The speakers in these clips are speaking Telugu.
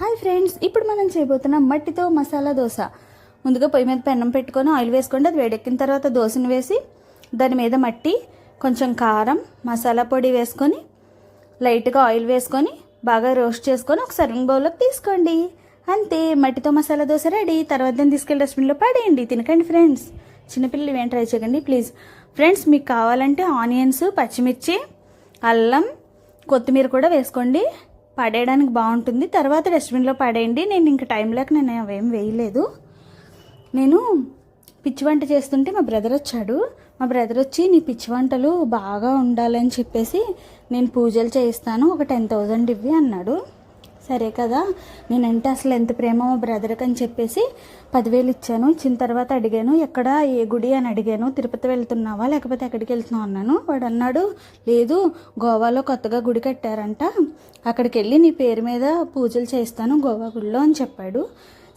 హాయ్ ఫ్రెండ్స్, ఇప్పుడు మనం చేయబోతున్నాం మట్టితో మసాలా దోశ. ముందుగా పొయ్యి మీద పెన్నం పెట్టుకొని ఆయిల్ వేసుకోండి. అది వేడెక్కిన తర్వాత దోశను వేసి దాని మీద మట్టి, కొంచెం కారం, మసాలా పొడి వేసుకొని లైట్గా ఆయిల్ వేసుకొని బాగా రోస్ట్ చేసుకొని ఒక సర్వింగ్ బౌల్లోకి తీసుకోండి. అంతే, మట్టితో మసాలా దోశ రెడీ. తర్వాత దాన్ని తీసుకెళ్ళి డస్ట్బిన్లో పడేయండి. తినకండి ఫ్రెండ్స్, చిన్నపిల్లలు ఇవేం ట్రై చేయకండి ప్లీజ్. ఫ్రెండ్స్, మీకు కావాలంటే ఆనియన్స్, పచ్చిమిర్చి, అల్లం, కొత్తిమీర కూడా వేసుకోండి. పడేయడానికి బాగుంటుంది. తర్వాత డస్ట్బిన్లో పడేయండి. నేను ఇంకా టైం లేక నేను అవేం వేయలేదు. నేను పిచ్చి వంట చేస్తుంటే మా బ్రదర్ వచ్చాడు. మా బ్రదర్ వచ్చి నీ పిచ్చి వంటలు బాగా ఉండాలని చెప్పేసి నేను పూజలు చేయిస్తాను, ఒక 10,000 ఇవ్వి అన్నాడు. సరే కదా, నేనంటే అసలు ఎంత ప్రేమ మా బ్రదర్కి అని చెప్పేసి 10,000 ఇచ్చాను. ఇచ్చిన తర్వాత అడిగాను, ఎక్కడ ఏ గుడి అని అడిగాను. తిరుపతి వెళ్తున్నావా లేకపోతే ఎక్కడికి వెళ్తున్నావు అన్నాను. వాడు అన్నాడు, లేదు గోవాలో కొత్తగా గుడి కట్టారంట, అక్కడికి వెళ్ళి నీ పేరు మీద పూజలు చేస్తాను గోవా గుడిలో అని చెప్పాడు.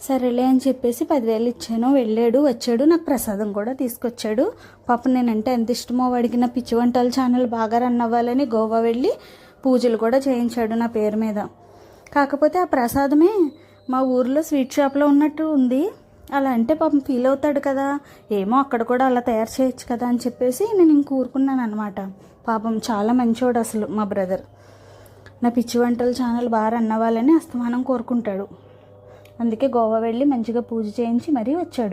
సరేలే అని చెప్పేసి 10,000 ఇచ్చాను. వెళ్ళాడు, వచ్చాడు, నాకు ప్రసాదం కూడా తీసుకొచ్చాడు. పాపం నేనంటే ఎంత ఇష్టమో వాడికి. నా పిచ్చి వంటల ఛానల్ బాగా రన్ అవ్వాలని గోవా వెళ్ళి పూజలు కూడా చేయించాడు నా పేరు మీద. కాకపోతే ఆ ప్రసాదమే మా ఊర్లో స్వీట్ షాప్లో ఉన్నట్టు ఉంది. అలా అంటే పాపం ఫీల్ అవుతాడు కదా, ఏమో అక్కడ కూడా అలా తయారు చేయొచ్చు కదా అని చెప్పేసి నేను ఇంక ఊరుకున్నాను అనమాట. పాపం చాలా మంచోడు అసలు మా బ్రదర్. నా పిచ్చి వంటల ఛానల్ బాగా రన్ అవ్వాలని అస్తమానం కోరుకుంటాడు. అందుకే గోవా వెళ్ళి మంచిగా పూజ చేయించి మరీ వచ్చాడు.